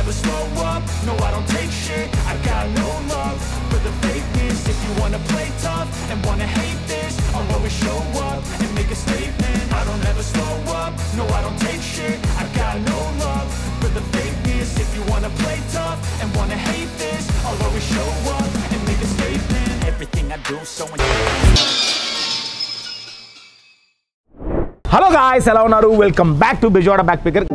never slow up, no I don't take shit. I got no love for the fakeness. If you wanna play tough and wanna hate this, I'll always show up and make a statement. I don't ever slow up, no I don't take shit. I got no love for the fakeness. If you wanna play tough and wanna hate this, I'll always show up and make a statement. Everything I do so Hello guys, hello Naru. Welcome back to Bijwada Backpacker.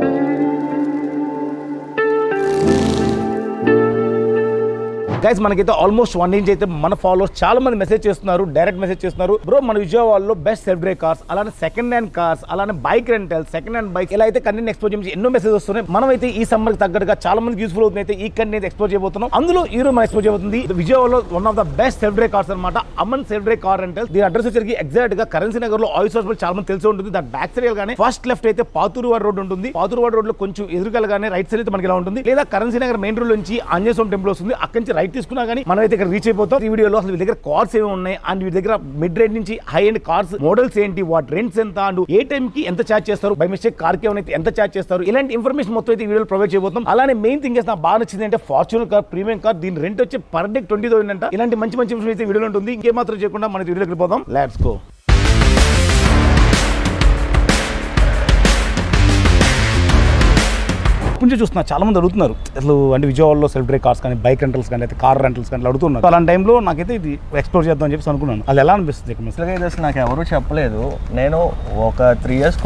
Guys మనకైతే almost 1 inch అయితే మన followers చాలా మంది message చేస్తున్నారు, direct message చేస్తున్నారు. Bro మన విజయవాడలో best self drive cars, అలానే సెకండ్ హ్యాండ్ కార్స్, అలానే bike rental, second hand bike ఇలా అయితే కంటెంట్ ఎక్స్ప్లోర్ చేసి ఎన్నో మెసేజ్ వస్తున్నాయి. మనం అయితే ఈ సమ్మర్ కి తగ్గట్టుగా చాలా మంది యూస్ఫుల్ అవుతుంది అయితే ఈ కంటెంట్ ఎక్స్ప్లోర్ చేయబోతున్నాం. అందులో ఈ రోజు మనం ఎక్స్ప్లోర్ చేయబోతుంది విజయవాడలో one of the best self drive cars అనమాట, Aman self drive car rental. దీని అడ్రస్ వచ్చరికి ఎగ్జాక్ట్ గా కరెన్సీ నగర్ లో ఆయిల్ హాస్పిటల్ చాలా మంది తెలిసి ఉంటుంది. దాని బ్యాక్ సైడ్ గానే ఫస్ట్ లెఫ్ట్ అయితే పాతూరువాడ రోడ్ ఉంటుంది. పాతూరువాడ రోడ్ లో కొంచెం ఎదురుగలగానే రైట్ సైడ్ అయితే మనకి ఇలా ఉంటుంది. లేదా కరెన్సీ నగర్ మెయిన్ రోడ్ నుంచి ఆంజనేయ స్వామి టెంపుల్ వస్తుంది. అక్కడి నుంచి రైట్ తీసుకున్నా కానీ మనం ఇక్కడ రీచ్ అయిపోతాం. ఈ వీడియోలో అసలు వీళ్ళ దగ్గర కార్స్ ఏమి ఉన్నాయి అండ్ వీళ్ళ దగ్గర మిడ్ రేంజ్ నుంచి హై ఎండ్ కార్స్ మోడల్స్ ఏంటి, వాటి రెంట్స్ ఎంత అండ్ ఏ టైం కి ఎంత ఛార్జ్ చేస్తారు, బై మిస్టేక్ కార్ కి ఏమైనా ఎంత ఛార్జ్ చేస్తారు, ఇలాంటి ఇన్ఫర్మేషన్ మొత్తం అయితే ఈ వీడియోలో ప్రొవైడ్ చేయబోతాం. అలానే మెయిన్ థింగ్ నాకు బాగా నచ్చింది అంటే ఫార్చ్యూనర్ కార్, ప్రీమియం కార్, దీని రెంట్ వచ్చి పర్ డే 20,000 అంట. ఇలాంటి మంచి ఇన్ఫర్మేషన్ అయితే వీడియోలో ఉంటుంది. ఇంకేమాత్రం చేయకుండా మన వీడియోకి వెళ్ళిపోతాం. Let's go. నుంచి చూస్తున్నా చాలా మంది అడుగుతున్నారు అసలు అంటే విజయవాడలో సెల్ఫ్ డ్రైవ్ కార్స్ కానీ బైక్ రెంటల్స్ కానీ అయితే కార్ రెంటల్స్ కానీ అడుగుతున్నారు. అలాంటి టైంలో నాకైతే ఇది ఎక్స్ప్లోర్ చేద్దాం అని చెప్పి అనుకున్నాను. అది ఎలా అనిపిస్తుంది? అసలు నాకు ఎవరు చెప్పలేదు. నేను ఒక 3 years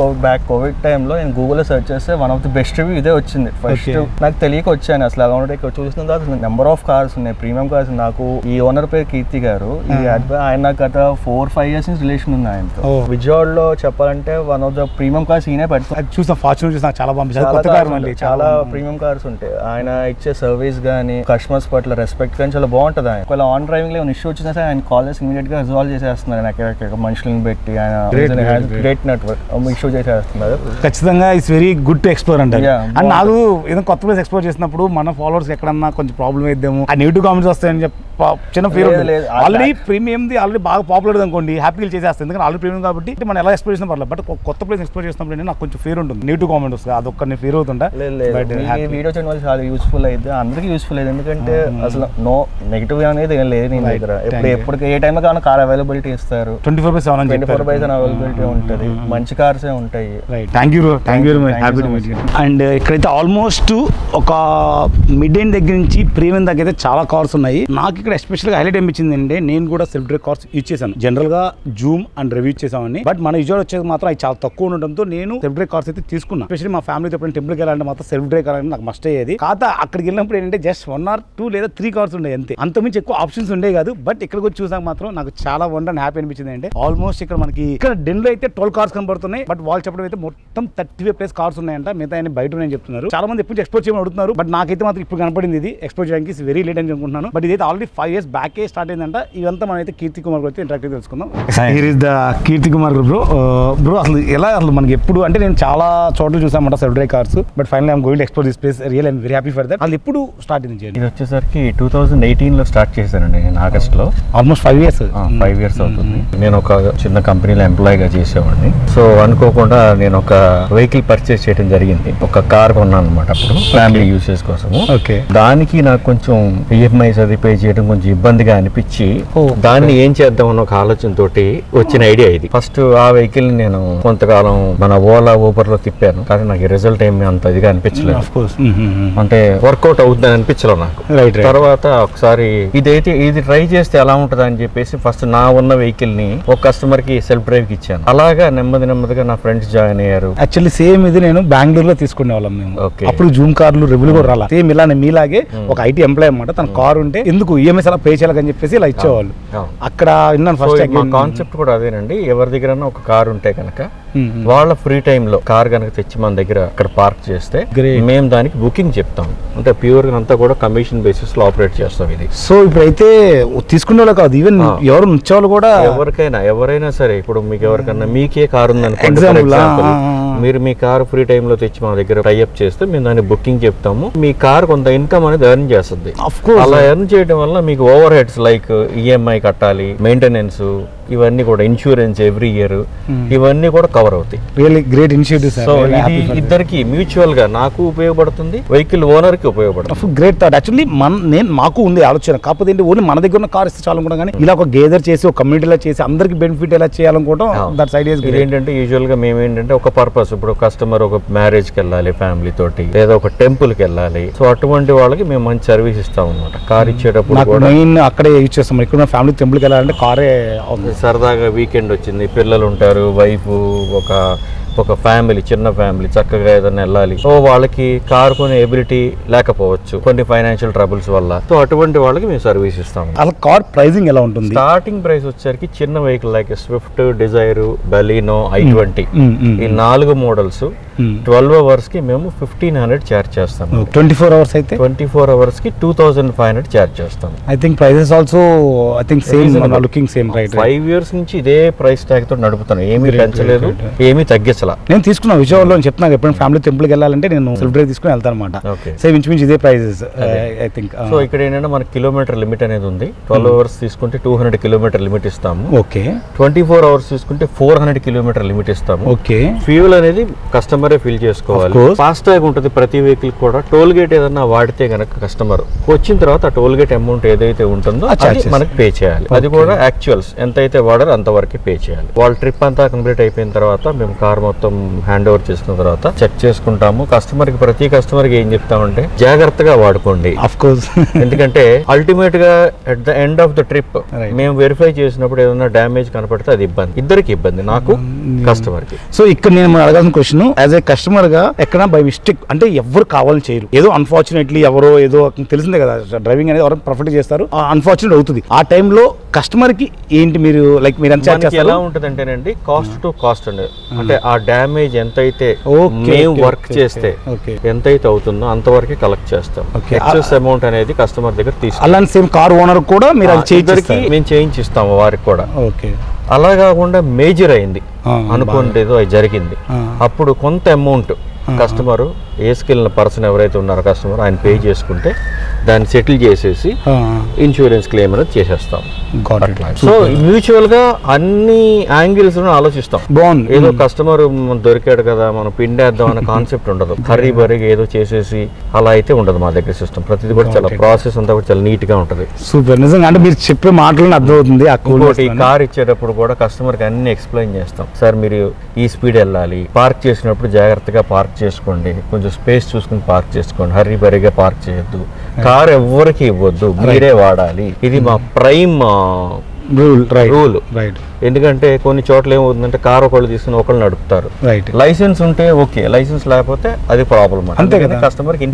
కోవిడ్ టైంలో నేను గూగుల్లో సెర్చ్ చేస్తే one of the best review ఇదే వచ్చింది. ఫస్ట్ నాకు తెలియక వచ్చాను అసలు అలా ఉంటే. ఇక్కడ చూసిన తర్వాత నెంబర్ ఆఫ్ కార్స్ ఉన్నాయి, ప్రీమియం కార్స్. నాకు ఈ ఓనర్ పేరు కీర్తి గారు. ఆయన గత 4-5 years నుంచి రిలేషన్ ఉంది ఆయనతో. విజయవాడలో చెప్పాలంటే one of the premium cars ఈయనే పెడతాను. చూసిన ఫార్చ్యూనర్ చూసిన చాలా బాగుంది. చాలా ప్రీమియం కార్స్ ఉంటాయి. ఆయన ఇచ్చే సర్వీస్ గానీ కస్టమర్స్ పట్ల రెస్పెక్ట్ కానీ చాలా బాగుంటుంది. ఆయన ఒకవేళ ఆన్ డ్రైవింగ్ లో ఇష్యూ వచ్చినా సరే ఆయన కాల్ చేసి ఇమీడియట్ గా రిజాల్వ్ చేసేస్తున్నారు. ఆయన మనుషులను పెట్టి ఆయన గ్రేట్ నెట్వర్క్ ఇష్యూ చేసేస్తున్నారు. ఖచ్చితంగా it's very good to explore అంటారు. అండ్ నాకు ఏదో కొత్త ప్లేస్ ఎక్స్ప్లోర్ చేసినప్పుడు మన ఫాలోవర్స్ ఎక్కడన్నా కొంచెం ప్రాబ్లం అయిద్దాము, ఆ నెగిటివ్ కామెంట్స్ వస్తాయని చెప్పి చిన్న ఫీల్ లేదు. ఆల్రెడీ ప్రీమియంది ఆల్రెడీ బాగా పాపులర్ అనుకోండి, హ్యాపీగా చేసేస్తాను. ఎందుకంటే ఆల్రెడీ ప్రీమియం కాబట్టి మనం ఎలా ఎక్స్ప్లోర్ చేసిన పర్లేదు. బట్ కొత్త ప్లేస్ ఎక్స్ప్లోర్ చేసినప్పుడు నాకు కొంచెం ఫీర్ ఉంటుంది, నెగిటివ్ కామెంట్ వస్తుంది. అదొక్క నేను ఫీర్ అవుతుంటా. వీడియో చేయడం వల్ల చాలా యూస్ఫుల్ అయితే అందరికీ యూస్ఫుల్ అయింది. ఎందుకంటే అసలు నో నెగిటివ్ అనేది ఏం లేదు నీ దగ్గర. ఎప్పుడు ఏ టైంలో కావాలి కార్ అవైలబిలిటీ ఇస్తారు. 24/7 అవైలబిలిటీ ఉంటుంది. మంచి కార్స్ ఉంటాయి. అండ్ ఇక్కడైతే ఆల్మోస్ట్ ఒక మిడ్ ఎండ్ దగ్గర నుంచి ప్రీమియం దగ్గర అయితే చాలా కార్స్ ఉన్నాయి. నాకు ఇక్కడ ఎస్పెషల్ గా హైలైట్ అనిపించింది అంటే నేను కూడా సెల్ఫ్ డ్రైవ్ కార్స్ యూజ్ చేశాను. జనరల్ గా జూమ్ అండ్ రివ్యూ చేసామని. బట్ మన విజయవాడ వచ్చేది మాత్రం అది చాలా తక్కువ ఉండడంతో నేను సెల్ఫ్ డ్రైవ్ కార్స్ అయితే తీసుకున్నాను. ఎస్పెషల్లీ మా ఫ్యామిలీతో ఎప్పుడైనా టెంపుల్కి వెళ్ళాలంటే మాత్రం సెల్ఫ్ డ్రైవ్ కార్ నాకు మస్ట్ అయ్యేది. కాదా అక్కడికి వెళ్ళినప్పుడు ఏంటంటే జస్ట్ 1 or 2 లేదా 3 కార్స్ ఉండే అంతే. అంతకుమించి ఎక్కువ ఆప్షన్స్ ఉండే కాదు. బట్ ఇక్కడికి వచ్చి చూసాక మాత్రం నాకు చాలా వండర్ హ్యాపీ అనిపించింది. అంటే ఆల్మోస్ట్ ఇక్కడ మనకి ఇక్కడ డెన్ లో అయితే 12 కార్స్ కనబడుతున్నాయి. బట్ వాళ్ళు చెప్పడం అయితే మొత్తం 35+ కార్స్ ఉన్నాయంట. మిగతా బయట ఉన్నాయని చెప్తున్నారు. చాలా మంది ఎప్పుడు ఎక్స్ప్లోర్ చేయమని అడుగుతున్నారు. బట్ నాకైతే మాత్రం ఇప్పుడు కనపడింది ఇది ఎక్స్ప్లోర్ చేయడానికి వెరీ లేట్ అని అనుకుంటున్నాను. బట్ ఇదైతే ఆల్రెడీ 5 years బ్యాకే స్టార్ట్ అయిందంట. ఇదంతా మనం అయితే కీర్తి కుమార్ అయితే ఇంటరాక్టివ్ తెలుసుకుందాం. Here is the Keerthi Kumar bro అసలు ఎలా అసలు మనకి ఎప్పుడు అంటే నేను చాలా చోట్ల చూసామంట self drive cars. But finally I'm going to explore this place. Real I'm very happy for that. అది ఎప్పుడు స్టార్ట్ అయింది? ఇది వచ్చేసరికి 2018లో స్టార్ట్ చేశానండి నేను ఆగస్టులో. ఆల్మోస్ట్ 5 years అవుతుంది. నేను ఒక చిన్న కంపెనీలో ఎంప్లాయీగా చేసేవాడిని. సో అనుకోకుండా నేను ఒక వెహికల్ పర్చేస్ చేయడం జరిగింది. ఒక కార్ కొన్నాను అనమాట అప్పుడు ఫ్యామిలీ యూసేజ్ కోసం. దానికి నాకు కొంచెం ఈఎంఐస్ అది పే చేయడం కొంచెం ఇబ్బందిగా అనిపించి దాన్ని ఏం చేద్దాం అన్న ఒక ఆలోచన తోటి వచ్చిన ఐడియా ఇది. ఫస్ట్ ఆ వెహికల్ నేను కొంతకాలం మన ఓలా ఊబర్ లో తిప్పాను. కానీ నాకు రిజల్ట్ ఏమి అంత ఇదిగా అనిపించలేదు. అంటే వర్కౌట్ అవుతుందని అనిపించలేదు నాకు. తర్వాత ఒకసారి ఇది ట్రై చేస్తే ఎలా ఉంటది అని చెప్పేసి ఫస్ట్ నా ఉన్న వెహికల్ ని ఒక కస్టమర్ కి సెల్ఫ్ డ్రైవ్ కి ఇచ్చాను. అలాగా నెమ్మదిగా నా ఫ్రెండ్స్ జాయిన్ అయ్యారు. యాక్చువల్లీ సేమ్ ఇది నేను బెంగళూరులో తీసుకునే వాళ్ళం మేము. అప్పుడు జూమ్ కార్లు రెవెన్యూ కూడా రాలా. సేమ్ ఇలా మీలాగే ఒక ఐటీ ఎంప్లాయ్ అన్నమాట. తన కార్ ఉంటే ఎందుకు ఈఎంఐస్ అలా పే చేయాలని చెప్పేసి ఇలా ఇచ్చేవాళ్ళు. అక్కడ విన్నాను ఫస్ట్. మా కాన్సెప్ట్ కూడా అదేనండి. ఎవరి దగ్గర ఒక కార్ ఉంటే కనుక వాళ్ళ ఫ్రీ టైమ్ లో కార్ కనుక తెచ్చి మన దగ్గర అక్కడ పార్క్ చేస్తే మేము దానికి బుకింగ్ చెప్తాం. అంటే ప్యూర్ అంతా కూడా కమిషన్ బేసిస్ లో ఆపరేట్ చేస్తాం ఇది. సో ఇప్పుడైతే తీసుకునే వాళ్ళు కాదు, ఈవెన్ ఎవరు వచ్చేవాళ్ళు కూడా ఎవరైనా సరే ఇప్పుడు మీకు ఎవరికన్నా మీకే కార్ ఉందనుకోండి, మీరు మీ కార్ ఫ్రీ టైమ్ లో తెచ్చి మా దగ్గర టైఅప్ చేస్తే మేము దాన్ని బుకింగ్ చెప్తాము. మీ కార్ కొంత ఇన్కమ్ అనేది ఎర్న్ చేస్తుంది. అలా ఎర్న్ చేయడం వల్ల మీకు ఓవర్ హెడ్స్ లైక్ ఈఎంఐ కట్టాలి, మెయింటెనెన్స్, ఇవన్నీ కూడా ఇన్సూరెన్స్ ఎవ్రీ ఇయర్, ఇవన్నీ కూడా కవర్ అవుతాయి. Really great initiative sir. So ఇది ఇద్దరికి మ్యూచువల్ గా నాకు ఉపయోగపడుతుంది, వెహికల్ ఓనర్ కి ఉపయోగపడుతుంది. Great thought. యాక్చువల్లీ మాకు ఉంది ఆలోచన, కాకపోతే ఏంటి ఓన్లీ మన దగ్గర ఉన్న కార్ ఇస్తే చాలు కూడా, కానీ ఇలా ఒక గేదర్ చేసి ఒక కమ్యూనిటీలో చేసి అందరికి బెనిఫిట్ ఎలా చేయాలనుకోవడం దట్స్ ఐడియా. ఏంటంటే యూజువల్ గా మేము ఏంటంటే ఒక పర్పస్, ఇప్పుడు కస్టమర్ ఒక మ్యారేజ్ కి వెళ్ళాలి ఫ్యామిలీ తోటి, లేదా ఒక టెంపుల్ కి వెళ్ళాలి, సో అటువంటి వాళ్ళకి మేము మంచి సర్వీస్ ఇస్తాం అనమాట. కార్ ఇచ్చేటప్పుడు మెయిన్ అక్కడే యూజ్ చేస్తాం. ఇక్కడ ఫ్యామిలీ టెంపుల్ కి వెళ్ళాలంటే కారే సరదాగా వీకెండ్ వచ్చింది, పిల్లలు ఉంటారు, వైఫ్, ఒక ఫ్యామిలీ, చిన్న ఫ్యామిలీ చక్కగా ఏదైనా వెళ్ళాలి, సో వాళ్ళకి కార్ కొనే ఎబిలిటీ లేకపోవచ్చు కొన్ని ఫైనాన్షియల్ ట్రబుల్స్ వల్ల, సో అటువంటి వాళ్ళకి మేము సర్వీస్ ఇస్తాము. అలా కార్ ప్రైసింగ్ ఎలా ఉంటుంది? స్టార్టింగ్ ప్రైస్ వచ్చేసరికి చిన్న vehicle like Swift, Dzire, Baleno, i20 ఈ 4 మోడల్స్ 12 అవర్స్ కి మేము 1500 చార్జ్ చేస్తాం. 24 అవర్స్ అయితే 24 అవర్స్ కి 2500 చార్జ్ చేస్తాం. I think prices also I think same, looking same, right? 5 years నుంచి ఇదే ప్రైస్ ట్యాగ్ తో నడుపుతాను, ఏమీ పెంచలేదు, ఏమీ తగ్గించలేదు. నేను తీసుకున్నా విజయవాడలో చెప్తున్నా, ఎప్పుడైనా ఫ్యామిలీ టెంపుల్కి వెళ్ళాలంటే నేను సెల్ఫ్ డ్రైవ్ తీసుకుని వెళ్తాను అనమాట. సేమ్ ఇంచుమించు ఇదే ప్రైజెస్ ఐ థింక్. సో ఇక్కడ ఏంటంటే మనకి కిలోమీటర్ లిమిట్ అనేది ఉంది. 12 అవర్స్ తీసుకుంటే 200 కిలోమీటర్ లిమిట్ ఇస్తాము. ఓకే. 24 అవర్స్ తీసుకుంటే 400 కిలోమీటర్ లిమిట్ ఇస్తాము. ఓకే. ఫ్యూయల్ అనేది కస్టమరే ఫిల్ చేసుకోవాలి. ఫాస్ట్ ట్యాగ్ ఉంటుంది ప్రతి వెహికల్ కూడా. టోల్ గేట్ ఏదన్నా వాడితే గనక కస్టమర్ వచ్చిన తర్వాత ఆ టోల్ గేట్ అమౌంట్ ఏదైతే ఉంటుందో అది మనకి పే చేయాలి. అది కూడా యాక్చువల్స్ ఎంత అయితే వాడారో అంతవరకు పే చేయాలి. వాళ్ళ ట్రిప్ అంతా కంప్లీట్ అయిపోయిన తర్వాత మేము కార్ మొత్తం హ్యాండ్ ఓవర్ చేసుకున్న తర్వాత చెక్ చేసుకుంటాము. ప్రతి కస్టమర్ కి ఏం చెప్తామంటే జాగ్రత్తగా వాడుకోండి, ఎందుకంటే అల్టిమేట్ గా at the end of the trip మేము వెరిఫై చేసినప్పుడు ఏదైనా డ్యామేజ్ కనపడితే అది ఇబ్బంది, ఇద్దరికి ఇబ్బంది, నాకు కస్టమర్ కి. సో ఇక్కడ నేను అడగాల్సిన క్వశ్చన్, యాజ్ ఏ కస్టమర్ గా ఎక్కడ బై మిస్టేక్ అంటే ఎవరు కావాలని చేయరు, ఏదో అన్ఫార్చునేట్లీ ఎవరో ఏదో తెలిసిందే కదా డ్రైవింగ్ అనేది ఎవరు పర్ఫెక్ట్ చేస్తారు, అన్ఫార్చునేట్ అవుతుంది. ఆ టైంలో కస్టమర్ కి ఏంటి మీరు లైక్ మీరు ఎలా ఉంటుంది అంటేనండి, కాస్ట్ టు కాస్ట్ అండి. అంటే ఆ డ్యామేజ్ ఎంతైతే మేము వర్క్ చేస్తే ఎంతైతే అవుతుందో అంతవరకు కలెక్ట్ చేస్తాం. ఎక్సెస్ అమౌంట్ అనేది కస్టమర్ దగ్గర తీసుకుంటాం. అలాంటి సేమ్ కార్ ఓనర్ కూడా మీరు మేము చేయించిస్తాము వారికి కూడా. అలా కాకుండా మేజర్ అయింది అనుకోండి, ఏదో అది జరిగింది, అప్పుడు కొంత అమౌంట్ కస్టమర్ ఏ స్కిల్ పర్సన్ ఎవరైతే ఉన్నారో కస్టమర్ ఆయన పే చేసుకుంటే దాన్ని సెటిల్ చేసేసి ఇన్సూరెన్స్ క్లెయిమ్ అనేది చేసేస్తాం. సో మ్యూచువల్ గా అన్ని యాంగిల్స్ ఆలోచిస్తాం. బాగుంది, ఏదో కస్టమర్ దొరికాడు కదా మనం పిండేద్దాం అనే కాన్సెప్ట్ ఉండదు. హరీ బరీగా ఏదో చేసేసి అలా అయితే ఉండదు మా దగ్గర సిస్టమ్. ప్రతిది కూడా చాలా ప్రాసెస్ అంతా కూడా చాలా నీట్ గా ఉంటది. సూపర్, నిజంగా అంటే మీరు చెప్పే మాటలు అర్థమవుతుంది. ఇంకోటి కార్ ఇచ్చేటప్పుడు కూడా కస్టమర్ కి అన్ని ఎక్స్ప్లెయిన్ చేస్తాం. సార్ మీరు ఈ స్పీడ్ వెళ్ళాలి, పార్క్ చేసినప్పుడు జాగ్రత్తగా పార్క్ చేసుకోండి, కొంచెం స్పేస్ చూసుకుని పార్క్ చేసుకోండి, హర్రీ బరీగా పార్క్ చేయొద్దు, కార్ ఎవరికి ఇవ్వద్దు, మీరే వాడాలి. ఇది మా ప్రైమ్ రూల్. ఎందుకంటే కొన్ని చోట్ల ఏమవుతుందంటే కార్ ఒకళ్ళు తీసుకుని ఒకళ్ళు నడుపుతారు. లైసెన్స్ ఉంటే ఓకే, లైసెన్స్ లేకపోతే అది ప్రాబ్లం. అంతే కదా కస్టమర్ కి.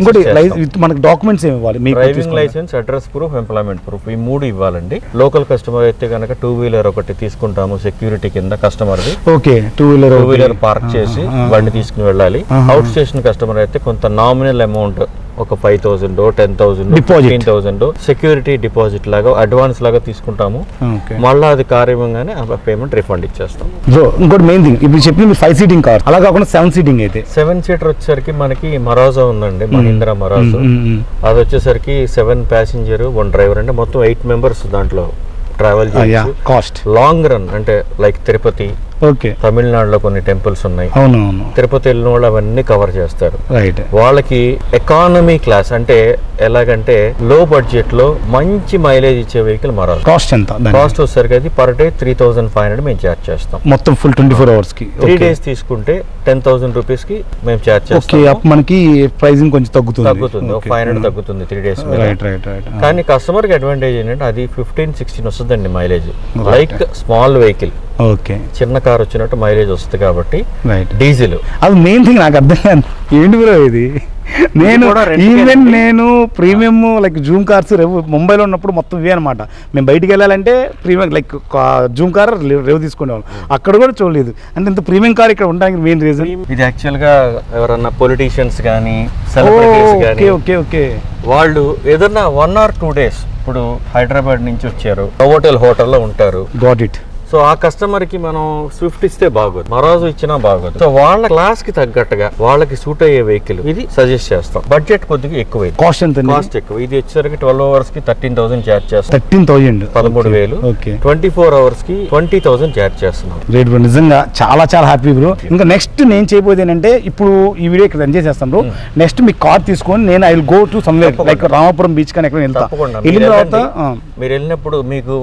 మనకి డాక్యుమెంట్స్ ఏమి ఇవ్వాలి? Driving licence, address proof, employment proof, ఈ 3 ఇవ్వాలండి. లోకల్ కస్టమర్ అయితే కనుక 2 వీలర్ ఒకటి తీసుకుంటాము సెక్యూరిటీ కింద customer the. Okay, 2 wheeler park చేసి బండి తీసుకుని వెళ్ళాలి. అవుట్ స్టేషన్ కస్టమర్ అయితే కొంత నామినల్ అమౌంట్ ఒక 5,000 10,000 15,000 సెక్యూరిటీ డిపాజిట్ లాగా అడ్వాన్స్ లాగా తీసుకుంటాము. మళ్ళీ అది కార్ ఇవ్వగానే పేమెంట్ రిఫండ్ ఇచ్చేస్తాం. ఇంకోటి మెయిన్ థింగ్, ఇప్పుడు చెప్పింది 5 సీటింగ్ కార్, అలా కాకుండా 7 సీటింగ్ అయితే 7 సీటర్ వచ్చేసరికి మనకి మరాజా ఉందండి, మహీంద్రా మరాజా. అది వచ్చేసరికి 7 ప్యాసింజర్ 1 డ్రైవర్, అంటే మొత్తం 8 మెంబర్స్ దాంట్లో ట్రావెల్ చేయొచ్చు. కాస్ట్ లాంగ్ రన్ అంటే లైక్ తిరుపతి, తమిళనాడులో కొన్ని టెంపుల్స్ ఉన్నాయి, తిరుపతి వెళ్ళిన వాళ్ళు అవన్నీ కవర్ చేస్తారు. వాళ్ళకి ఎకానమీ క్లాస్ అంటే ఎలాగంటే లో బడ్జెట్ లో మంచి మైలేజ్ ఇచ్చే వెహికల్ మరాజా. కాస్ట్ ఎంత? కాస్ట్ వచ్చేసరికి అది పర్ డే 3,500 మేము చార్జ్ చేస్తాం. మొత్తం ఫుల్ 24 అవర్స్ కి. 3 days తీసుకుంటే 10,000 రూపీస్ కి మేము చార్జ్ చేస్తాం. మనకి ప్రైసింగ్ కొంచెం తగ్గుతుంది, 500 తగ్గుతుంది 3 days. కానీ కస్టమర్ కి అడ్వాంటేజ్ ఏంటంటే అది 15-16 వస్తుందండి మైలేజ్. లైక్ స్మాల్ వెహికల్, చిన్న కార్ వచ్చినట్టు మైలేజ్ వస్తుంది కాబట్టి డీజిల్. అది మెయిన్ థింగ్ నాకు అర్థం కాదు, ఏంటి బ్రో ఇది. నేను ప్రీమియం లైక్ జూమ్ కార్స్ ముంబైలో ఉన్నప్పుడు మొత్తం ఇవే అనమాట. మేము బయటికి వెళ్ళాలంటే ప్రీమియం లైక్ జూమ్ కార్ రేవు తీసుకునేవాళ్ళం, అక్కడ కూడా చూడలేదు. అంటే ఇంత ప్రీమియం కార్ ఇక్కడ ఉండడానికి మెయిన్ రీజన్ ఇది. యాక్చువల్ గా ఎవరన్నా పొలిటీషియన్స్ కానీ సెలబ్రిటీస్ కానీ వాళ్ళు ఏదన్నా 1 or 2 days ఇప్పుడు హైదరాబాద్ నుంచి వచ్చారు, హోటల్లో ఉంటారు. Got it. సో ఆ కస్టమర్ కి మనం స్విఫ్ట్ ఇస్తే బాగోదు, మరాజు ఇచ్చినా బాగోదు. సో వాళ్ళ క్లాస్ కి తగ్గట్టుగా వాళ్ళకి సూట్ అయ్యే వెహికల్ ఇది సజెస్ట్ చేస్తాం. బడ్జెట్ కొద్దిగా ఎక్కువ, కాస్ట్ ఎంత? కాస్ట్ ఎక్కువ. ఇది వచ్చేసరికి 12 hours కి 13,000 చార్జ్ చేస్తాం. 13,000 13,000. 24 hours కి 20,000 చార్జ్ చేస్తున్నాం. రేట్ బ్రో, నిజంగా చాలా చాలా హ్యాపీ బ్రో. ఇంకా నెక్స్ట్ నేను చేయబోయేది ఏంటంటే, ఇప్పుడు ఈ వీడియో ఇక్కడ రన్ చేసేస్తాం బ్రో. నెక్స్ట్ మీ కార్ తీసుకొని నేను I will go to somewhere like Ramapuram beach కానీ ఎక్కడ వెళ్తా. వెళ్ళిన తర్వాత మీరు వెళ్ళినప్పుడు మీకు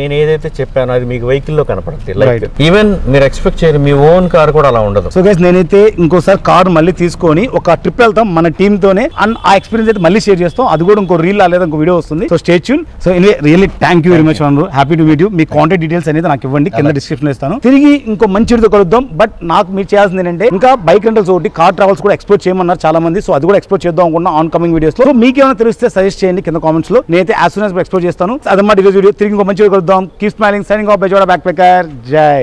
నేను ఏదైతే చెప్పానో అది మీకు వెహికల్ లో కనపడుతుంది. లైక్ ఈవెన్ మీరు ఎక్స్పెక్ట్ చేయరు, మీ ఓన్ కార్ కూడా అలా ఉండదు. సో గైస్, నేనైతే ఇంకోసారి కార్ మళ్ళీ తీసుకొని ఒక ట్రిప్ వెళ్తాం మన టీమ్ తోనే, అండ్ ఆ ఎక్స్పీరియన్స్ అయితే మళ్ళీ షేర్ చేస్తాం. అది కూడా ఇంకో రీల్ లేదా ఇంకో వీడియో వస్తుంది. So stay tune. So anyway really thank you very much అన్నారు. Happy to meet you. మీ కాంటాక్ట్ డీటెయిల్స్ అనేది నాకు ఇవ్వండి, కింద డిస్క్రిప్షన్ లో ఇస్తాను. తిరిగి ఇంకో మంచి వీడియోతో కలుద్దాం. బట్ నాకు మీరు చేయాల్సింది ఏంటంటే, ఇంకా బైక్ రెంటల్స్ ఒకటి, కార్ ట్రావెల్స్ కూడా ఎక్స్ప్లోర్ చేయమన్నారు చాలా మంది. సో అది కూడా ఎక్స్ప్లోర్ చేద్దాం అనుకున్నా ఆన్ కమింగ్ వీడియోస్ లో. సో మీకు ఏమైనా తెలిస్తే సజెస్ట్ చేయండి కింద కామెంట్స్ లో. నేనైతే యాజ్ సూన్ యాజ్ ఎక్స్ప్లోర్ చేస్తాను. అదమ్మా ఈరోజు వీడియో. తిరిగి ఇంకో మంచి వీడియో కలుద్దాం. Keep smiling, signing off bye జోడా బ్యాక్ ప్యాకర్. జై